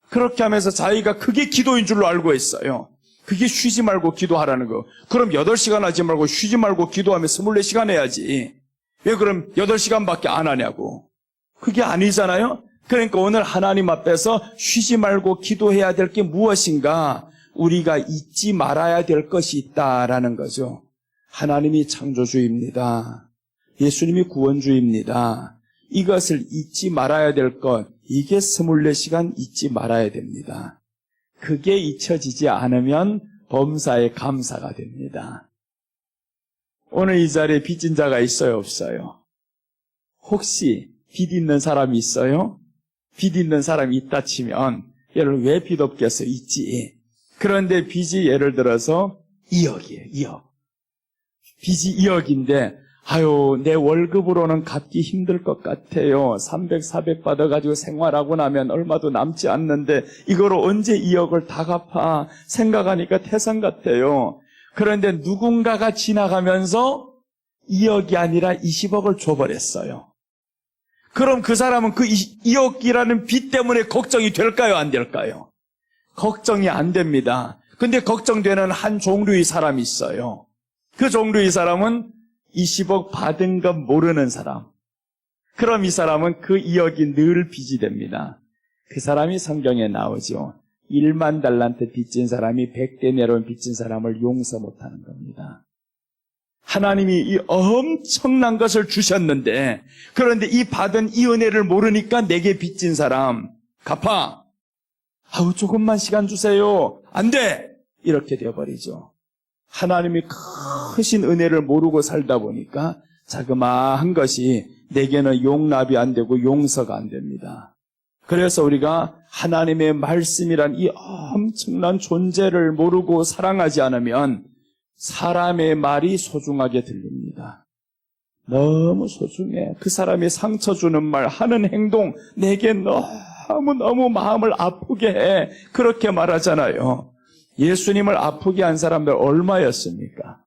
그렇게 하면서 자기가 그게 기도인 줄로 알고 있어요. 그게 쉬지 말고 기도하라는 거. 그럼 8시간 하지 말고 쉬지 말고 기도하면 24시간 해야지. 왜 그럼 8시간밖에 안 하냐고. 그게 아니잖아요. 그러니까 오늘 하나님 앞에서 쉬지 말고 기도해야 될 게 무엇인가, 우리가 잊지 말아야 될 것이 있다라는 거죠. 하나님이 창조주입니다. 예수님이 구원주입니다. 이것을 잊지 말아야 될 것, 이게 24시간 잊지 말아야 됩니다. 그게 잊혀지지 않으면 범사에 감사가 됩니다. 오늘 이 자리에 빚진 자가 있어요, 없어요? 혹시 빚 있는 사람이 있어요? 빚 있는 사람이 있다 치면 얘를 왜 빚 없겠어? 있지. 그런데 빚이 예를 들어서 2억이에요. 2억. 빚이 2억인데 내 월급으로는 갚기 힘들 것 같아요. 300, 400 받아가지고 생활하고 나면 얼마도 남지 않는데 이거로 언제 2억을 다 갚아? 생각하니까 태산 같아요. 그런데 누군가가 지나가면서 2억이 아니라 20억을 줘버렸어요. 그럼 그 사람은 그 2억이라는 빚 때문에 걱정이 될까요? 안 될까요? 걱정이 안 됩니다. 근데 걱정되는 한 종류의 사람이 있어요. 그 종류의 사람은 20억 받은 것 모르는 사람. 그럼 이 사람은 그 2억이 늘 빚이 됩니다. 그 사람이 성경에 나오죠. 1만 달란트 빚진 사람이 100대 내로운 빚진 사람을 용서 못하는 겁니다. 하나님이 이 엄청난 것을 주셨는데, 그런데 이 받은 이 은혜를 모르니까 내게 빚진 사람 갚아. 조금만 시간 주세요. 안 돼. 이렇게 되어버리죠. 하나님이 크신 은혜를 모르고 살다 보니까 자그마한 것이 내게는 용납이 안 되고 용서가 안 됩니다. 그래서 우리가 하나님의 말씀이란 이 엄청난 존재를 모르고 사랑하지 않으면 사람의 말이 소중하게 들립니다. 너무 소중해. 그 사람이 상처 주는 말, 하는 행동 내게 너무너무 마음을 아프게 해. 그렇게 말하잖아요. 예수님을 아프게 한 사람들 얼마였습니까?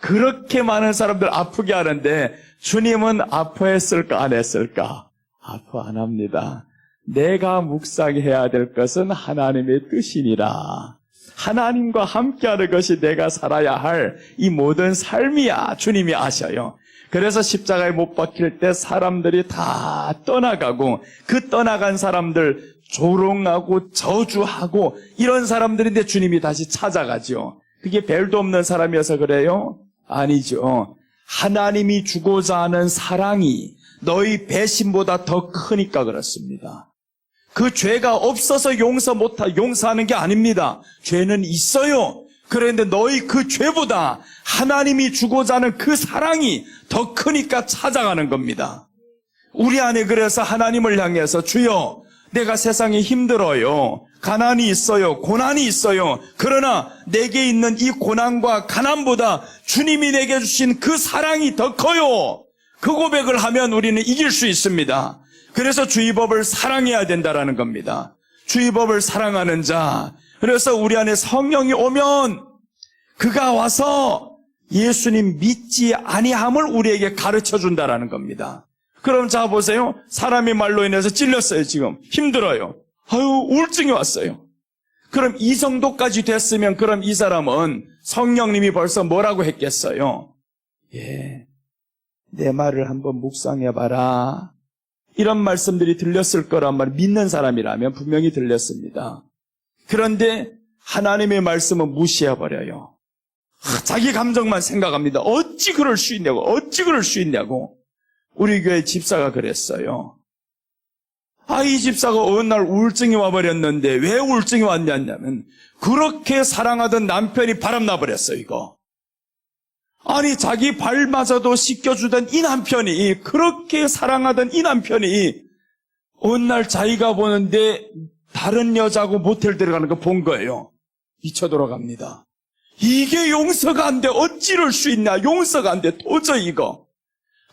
그렇게 많은 사람들 아프게 하는데 주님은 아파했을까 안 했을까? 아파 안 합니다. 내가 묵상해야 될 것은 하나님의 뜻이니라. 하나님과 함께하는 것이 내가 살아야 할 이 모든 삶이야. 주님이 아셔요. 그래서 십자가에 못 박힐 때 사람들이 다 떠나가고 그 떠나간 사람들 조롱하고 저주하고 이런 사람들인데 주님이 다시 찾아가죠. 그게 별도 없는 사람이어서 그래요? 아니죠. 하나님이 주고자 하는 사랑이 너희 배신보다 더 크니까 그렇습니다. 그 죄가 없어서 용서하는 게 아닙니다. 죄는 있어요. 그런데 너희 그 죄보다 하나님이 주고자 하는 그 사랑이 더 크니까 찾아가는 겁니다. 우리 안에 그래서 하나님을 향해서 주여, 내가 세상에 힘들어요. 가난이 있어요. 고난이 있어요. 그러나 내게 있는 이 고난과 가난보다 주님이 내게 주신 그 사랑이 더 커요. 그 고백을 하면 우리는 이길 수 있습니다. 그래서 주의 법을 사랑해야 된다라는 겁니다. 주의 법을 사랑하는 자. 그래서 우리 안에 성령이 오면 그가 와서 예수님 믿지 아니함을 우리에게 가르쳐 준다라는 겁니다. 그럼 자 보세요. 사람이 말로 인해서 찔렸어요. 지금 힘들어요. 우울증이 왔어요. 그럼 이 정도까지 됐으면 그럼 이 사람은 성령님이 벌써 뭐라고 했겠어요? 내 말을 한번 묵상해봐라. 이런 말씀들이 들렸을 거란 말, 믿는 사람이라면 분명히 들렸습니다. 그런데 하나님의 말씀은 무시해버려요. 자기 감정만 생각합니다. 어찌 그럴 수 있냐고, 어찌 그럴 수 있냐고. 우리 교회 집사가 그랬어요. 이 집사가 어느 날 우울증이 와버렸는데 왜 우울증이 왔냐면 그렇게 사랑하던 남편이 바람나버렸어요, 이거. 아니, 자기 발마저도 씻겨주던 이 남편이, 그렇게 사랑하던 이 남편이 어느 날 자기가 보는데 다른 여자하고 모텔 들어가는 거 본 거예요. 미쳐 돌아갑니다. 이게 용서가 안 돼. 어찌 이럴 수 있냐. 용서가 안 돼. 도저히 이거.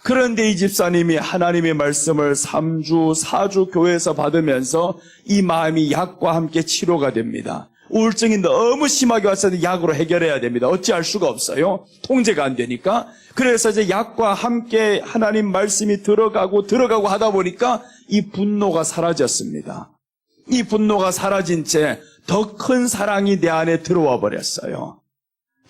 그런데 이 집사님이 하나님의 말씀을 3주, 4주 교회에서 받으면서 이 마음이 약과 함께 치료가 됩니다. 우울증이 너무 심하게 왔을 때 약으로 해결해야 됩니다. 어찌할 수가 없어요. 통제가 안 되니까. 그래서 이제 약과 함께 하나님 말씀이 들어가고 하다 보니까 이 분노가 사라졌습니다. 이 분노가 사라진 채 더 큰 사랑이 내 안에 들어와 버렸어요.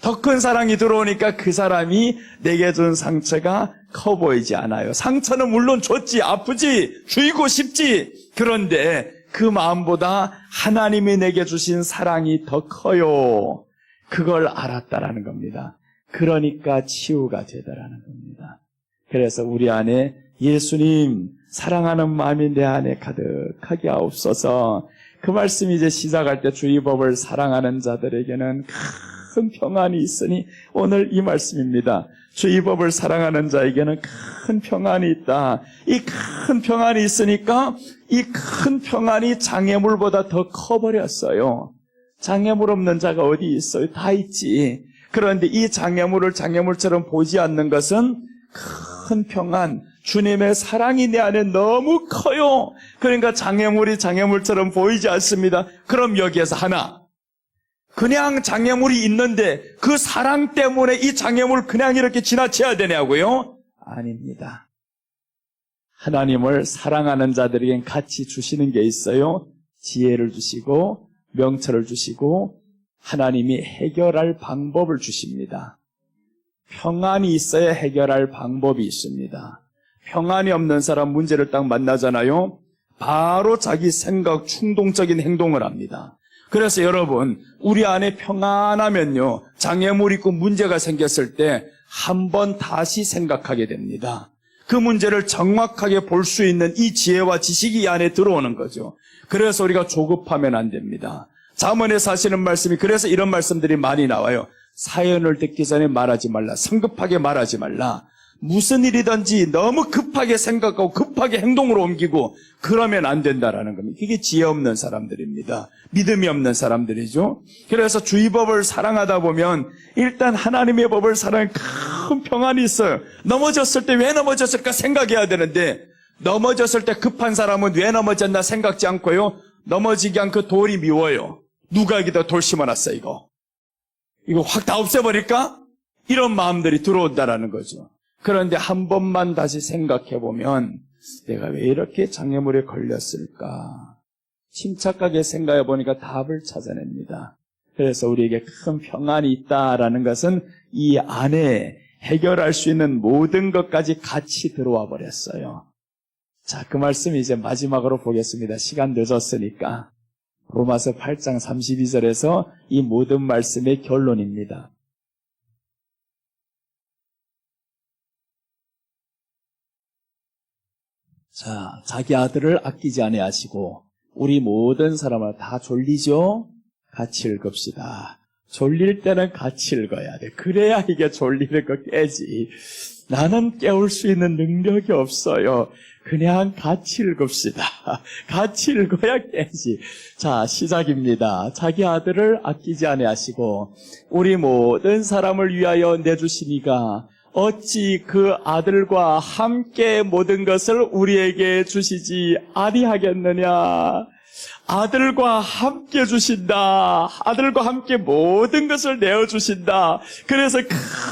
더 큰 사랑이 들어오니까 그 사람이 내게 준 상처가 커 보이지 않아요. 상처는 물론 줬지, 아프지, 주이고 싶지. 그런데 그 마음보다 하나님이 내게 주신 사랑이 더 커요. 그걸 알았다라는 겁니다. 그러니까 치유가 되더라는 겁니다. 그래서 우리 안에 예수님 사랑하는 마음이 내 안에 가득하게 하옵소서. 그 말씀이 이제 시작할 때 주의 법을 사랑하는 자들에게는 큰 평안이 있으니 오늘 이 말씀입니다. 주의 법을 사랑하는 자에게는 큰 평안이 있다. 이 큰 평안이 있으니까 이 큰 평안이 장애물보다 더 커버렸어요. 장애물 없는 자가 어디 있어요? 다 있지. 그런데 이 장애물을 장애물처럼 보지 않는 것은 큰 평안, 주님의 사랑이 내 안에 너무 커요. 그러니까 장애물이 장애물처럼 보이지 않습니다. 그럼 여기에서 하나, 그냥 장애물이 있는데 그 사랑 때문에 이 장애물 그냥 이렇게 지나쳐야 되냐고요? 아닙니다. 하나님을 사랑하는 자들에겐 같이 주시는 게 있어요. 지혜를 주시고 명철을 주시고 하나님이 해결할 방법을 주십니다. 평안이 있어야 해결할 방법이 있습니다. 평안이 없는 사람 문제를 딱 만나잖아요. 바로 자기 생각, 충동적인 행동을 합니다. 그래서 여러분, 우리 안에 평안하면요, 장애물 있고 문제가 생겼을 때 한 번 다시 생각하게 됩니다. 그 문제를 정확하게 볼 수 있는 이 지혜와 지식이 이 안에 들어오는 거죠. 그래서 우리가 조급하면 안 됩니다. 잠언에서 하시는 말씀이, 그래서 이런 말씀들이 많이 나와요. 사연을 듣기 전에 말하지 말라. 성급하게 말하지 말라. 무슨 일이든지 너무 급하게 생각하고 급하게 행동으로 옮기고 그러면 안 된다라는 겁니다. 이게 지혜 없는 사람들입니다. 믿음이 없는 사람들이죠. 그래서 주의 법을 사랑하다 보면 일단 하나님의 법을 사랑해 큰 평안이 있어요. 넘어졌을 때 왜 넘어졌을까 생각해야 되는데 넘어졌을 때 급한 사람은 왜 넘어졌나 생각지 않고요. 넘어지기 않고 돌이 미워요. 누가 여기다 돌 심어놨어 이거 확 다 없애버릴까? 이런 마음들이 들어온다라는 거죠. 그런데 한 번만 다시 생각해 보면 내가 왜 이렇게 장애물에 걸렸을까? 침착하게 생각해 보니까 답을 찾아냅니다. 그래서 우리에게 큰 평안이 있다라는 것은 이 안에 해결할 수 있는 모든 것까지 같이 들어와 버렸어요. 자, 그 말씀 이제 마지막으로 보겠습니다. 시간 늦었으니까. 로마서 8장 32절에서 이 모든 말씀의 결론입니다. 자, 자기 아들을 아끼지 아니하시고 우리 모든 사람을 다 졸리죠? 같이 읽읍시다. 졸릴 때는 같이 읽어야 돼. 그래야 이게 졸리는 거 깨지. 나는 깨울 수 있는 능력이 없어요. 그냥 같이 읽읍시다. 같이 읽어야 깨지. 자, 시작입니다. 자기 아들을 아끼지 아니하시고 우리 모든 사람을 위하여 내주시니가 어찌 그 아들과 함께 모든 것을 우리에게 주시지 아니하겠느냐. 아들과 함께 주신다. 아들과 함께 모든 것을 내어주신다. 그래서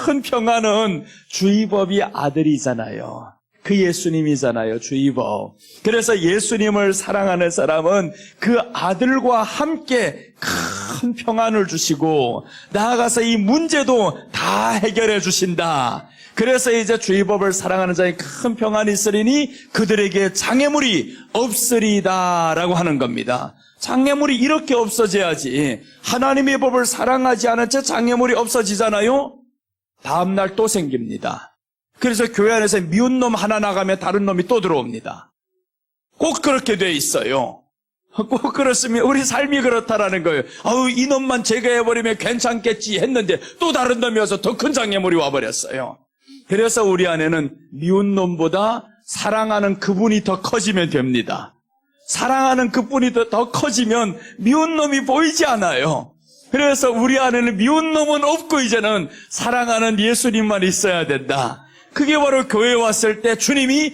큰 평안은 주의 법이 아들이잖아요. 그 예수님이잖아요. 주의보. 그래서 예수님을 사랑하는 사람은 그 아들과 함께 큰 평안을 주시고 나아가서 이 문제도 다 해결해 주신다. 그래서 이제 주의법을 사랑하는 자에 큰 평안이 있으리니 그들에게 장애물이 없으리다라고 하는 겁니다. 장애물이 이렇게 없어져야지. 하나님의 법을 사랑하지 않은 채 장애물이 없어지잖아요. 다음날 또 생깁니다. 그래서 교회 안에서 미운 놈 하나 나가면 다른 놈이 또 들어옵니다. 꼭 그렇게 돼 있어요. 꼭 그렇습니다. 우리 삶이 그렇다라는 거예요. 아우, 이 놈만 제거해버리면 괜찮겠지 했는데 또 다른 놈이 와서 더 큰 장애물이 와버렸어요. 그래서 우리 안에는 미운 놈보다 사랑하는 그분이 더 커지면 됩니다. 사랑하는 그분이 더 커지면 미운 놈이 보이지 않아요. 그래서 우리 안에는 미운 놈은 없고 이제는 사랑하는 예수님만 있어야 된다. 그게 바로 교회에 왔을 때 주님이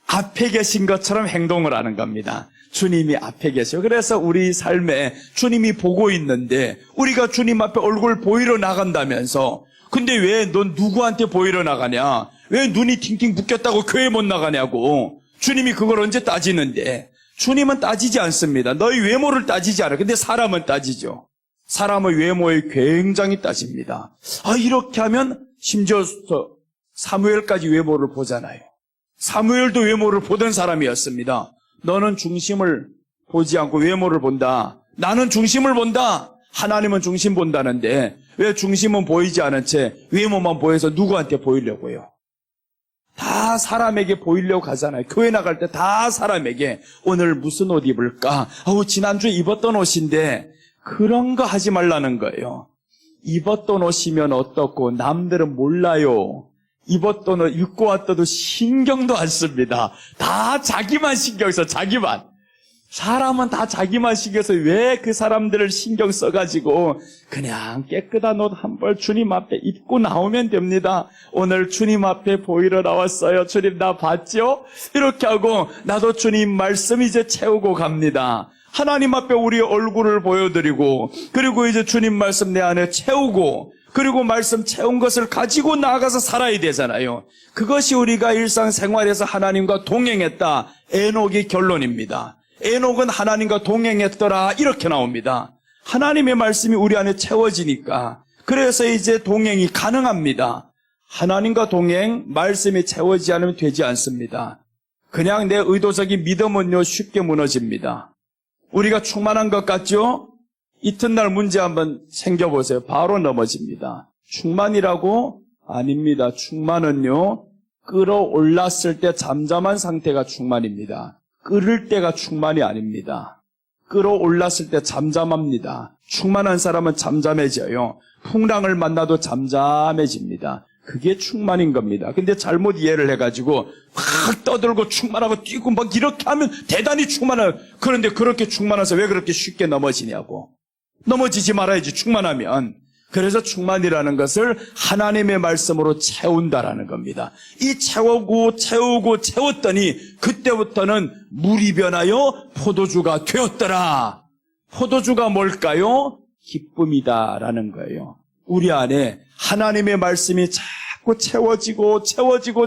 앞에 계신 것처럼 행동을 하는 겁니다. 주님이 앞에 계셔. 그래서 우리 삶에 주님이 보고 있는데 우리가 주님 앞에 얼굴 보이러 나간다면서 근데 왜 넌 누구한테 보이러 나가냐? 왜 눈이 팅팅 붓겠다고 교회 못 나가냐고. 주님이 그걸 언제 따지는데. 주님은 따지지 않습니다. 너희 외모를 따지지 않아요. 근데 사람은 따지죠. 사람의 외모에 굉장히 따집니다. 아, 이렇게 하면 심지어 사무엘까지 외모를 보잖아요. 사무엘도 외모를 보던 사람이었습니다. 너는 중심을 보지 않고 외모를 본다. 나는 중심을 본다. 하나님은 중심 본다는데 왜 중심은 보이지 않은 채 외모만 보여서 누구한테 보이려고요? 다 사람에게 보이려고 가잖아요. 교회 나갈 때 다 사람에게 오늘 무슨 옷 입을까? 지난주에 입었던 옷인데 그런 거 하지 말라는 거예요. 입었던 옷이면 어떻고 남들은 몰라요. 입었던 옷 입고 왔더도 신경도 안 씁니다. 다 자기만 신경 써. 자기만. 사람은 다 자기만 신경 써서 왜 그 사람들을 신경 써가지고 그냥 깨끗한 옷 한 벌 주님 앞에 입고 나오면 됩니다. 오늘 주님 앞에 보이러 나왔어요. 주님 나 봤죠? 이렇게 하고 나도 주님 말씀 이제 채우고 갑니다. 하나님 앞에 우리 얼굴을 보여드리고 그리고 이제 주님 말씀 내 안에 채우고 그리고 말씀 채운 것을 가지고 나아가서 살아야 되잖아요. 그것이 우리가 일상생활에서 하나님과 동행했다. 에녹의 결론입니다. 에녹은 하나님과 동행했더라 이렇게 나옵니다. 하나님의 말씀이 우리 안에 채워지니까 그래서 이제 동행이 가능합니다. 하나님과 동행, 말씀이 채워지지 않으면 되지 않습니다. 그냥 내 의도적인 믿음은요 쉽게 무너집니다. 우리가 충만한 것 같죠? 이튿날 문제 한번 생겨보세요. 바로 넘어집니다. 충만이라고? 아닙니다. 충만은요 끌어올랐을 때 잠잠한 상태가 충만입니다. 끓을 때가 충만이 아닙니다. 끌어올랐을 때 잠잠합니다. 충만한 사람은 잠잠해져요. 풍랑을 만나도 잠잠해집니다. 그게 충만인 겁니다. 근데 잘못 이해를 해가지고 막 떠들고 충만하고 뛰고 막 이렇게 하면 대단히 충만해요. 그런데 그렇게 충만해서 왜 그렇게 쉽게 넘어지냐고. 넘어지지 말아야지 충만하면. 그래서 충만이라는 것을 하나님의 말씀으로 채운다라는 겁니다. 이 채우고 채웠더니 그때부터는 물이 변하여 포도주가 되었더라. 포도주가 뭘까요? 기쁨이다라는 거예요. 우리 안에 하나님의 말씀이 자꾸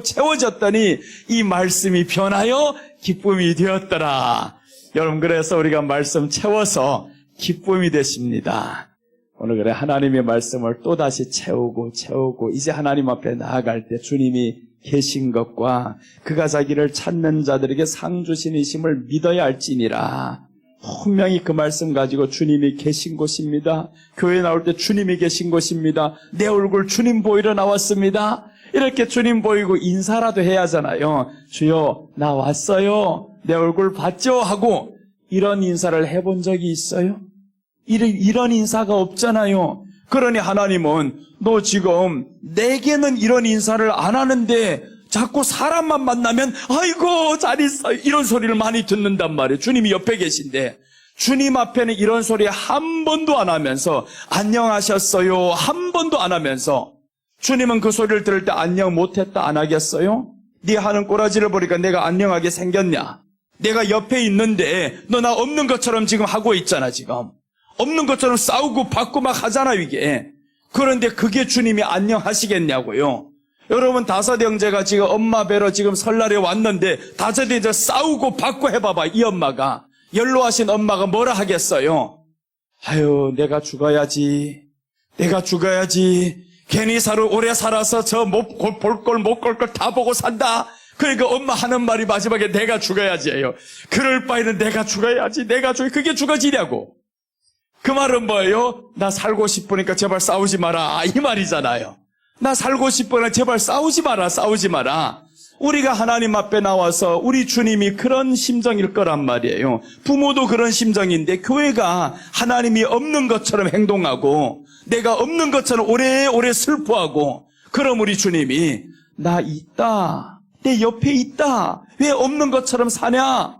채워졌더니 이 말씀이 변하여 기쁨이 되었더라. 여러분 그래서 우리가 말씀 채워서 기쁨이 되십니다. 오늘 그래 하나님의 말씀을 또다시 채우고 이제 하나님 앞에 나아갈 때 주님이 계신 것과 그가 자기를 찾는 자들에게 상 주시니심을 믿어야 할지니라. 분명히 그 말씀 가지고 주님이 계신 곳입니다. 교회 나올 때 주님이 계신 곳입니다. 내 얼굴 주님 보이러 나왔습니다. 이렇게 주님 보이고 인사라도 해야 하잖아요. 주여 나 왔어요. 내 얼굴 봤죠? 하고 이런 인사를 해본 적이 있어요? 이런 인사가 없잖아요. 그러니 하나님은 너 지금 내게는 이런 인사를 안 하는데 자꾸 사람만 만나면 아이고 잘 있어 이런 소리를 많이 듣는단 말이에요. 주님이 옆에 계신데 주님 앞에는 이런 소리 한 번도 안 하면서 안녕하셨어요 한 번도 안 하면서 주님은 그 소리를 들을 때 안녕 못했다 안 하겠어요? 네 하는 꼬라지를 보니까 내가 안녕하게 생겼냐? 내가 옆에 있는데 너 나 없는 것처럼 지금 하고 있잖아. 지금 없는 것처럼 싸우고 받고 막 하잖아요 이게. 그런데 그게 주님이 안녕하시겠냐고요. 여러분 다섯 형제가 지금 엄마 뵈러 지금 설날에 왔는데 다섯 형제 싸우고 받고 해봐봐. 이 엄마가 연로하신 엄마가 뭐라 하겠어요? 아유 내가 죽어야지. 괜히 오래 살아서 저 볼 걸 못 걸 걸 다 보고 산다. 그러니까 엄마 하는 말이 마지막에 내가 죽어야지예요. 그럴 바에는 내가 죽어야지. 그게 죽어지냐고. 그 말은 뭐예요? 나 살고 싶으니까 제발 싸우지 마라. 이 말이잖아요. 나 살고 싶으니까 제발 싸우지 마라. 우리가 하나님 앞에 나와서 우리 주님이 그런 심정일 거란 말이에요. 부모도 그런 심정인데 교회가 하나님이 없는 것처럼 행동하고 내가 없는 것처럼 오래오래 슬퍼하고 그럼 우리 주님이 나 있다. 내 옆에 있다. 왜 없는 것처럼 사냐?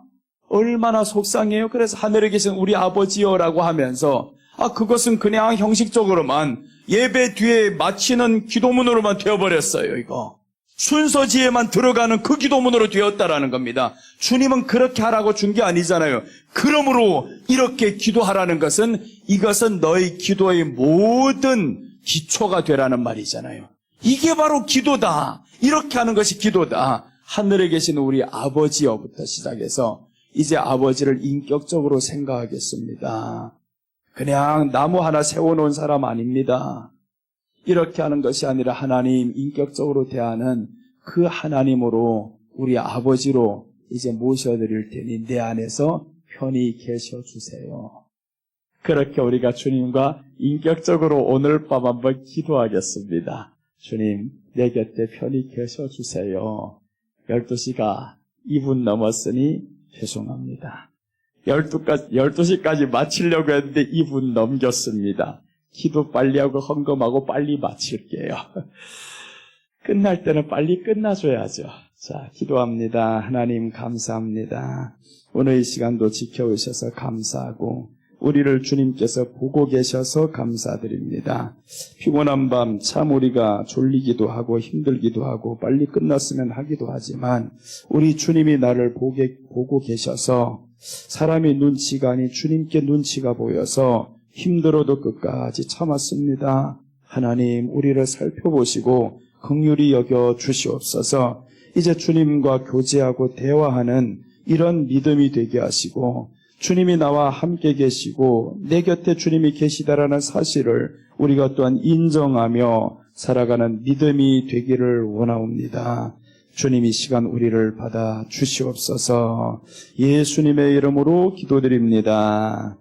얼마나 속상해요. 그래서 하늘에 계신 우리 아버지여라고 하면서 그것은 그냥 형식적으로만 예배 뒤에 마치는 기도문으로만 되어버렸어요. 이거 순서지에만 들어가는 그 기도문으로 되었다라는 겁니다. 주님은 그렇게 하라고 준 게 아니잖아요. 그러므로 이렇게 기도하라는 것은 이것은 너희 기도의 모든 기초가 되라는 말이잖아요. 이게 바로 기도다. 이렇게 하는 것이 기도다. 하늘에 계신 우리 아버지여부터 시작해서 이제 아버지를 인격적으로 생각하겠습니다. 그냥 나무 하나 세워놓은 사람 아닙니다. 이렇게 하는 것이 아니라 하나님 인격적으로 대하는 그 하나님으로 우리 아버지로 이제 모셔드릴 테니 내 안에서 편히 계셔주세요. 그렇게 우리가 주님과 인격적으로 오늘 밤 한번 기도하겠습니다. 주님, 내 곁에 편히 계셔주세요. 12시가 2분 넘었으니 죄송합니다. 12시까지 마치려고 했는데 2분 넘겼습니다. 기도 빨리 하고 헌금하고 빨리 마칠게요. 끝날 때는 빨리 끝나줘야죠. 자, 기도합니다. 하나님 감사합니다. 오늘 이 시간도 지켜오셔서 감사하고 우리를 주님께서 보고 계셔서 감사드립니다. 피곤한 밤 참 우리가 졸리기도 하고 힘들기도 하고 빨리 끝났으면 하기도 하지만 우리 주님이 나를 보고 계셔서 사람의 눈치가 아닌 주님께 눈치가 보여서 힘들어도 끝까지 참았습니다. 하나님 우리를 살펴보시고 긍휼히 여겨 주시옵소서. 이제 주님과 교제하고 대화하는 이런 믿음이 되게 하시고 주님이 나와 함께 계시고 내 곁에 주님이 계시다라는 사실을 우리가 또한 인정하며 살아가는 믿음이 되기를 원하옵니다. 주님 이 시간 우리를 받아 주시옵소서. 예수님의 이름으로 기도드립니다.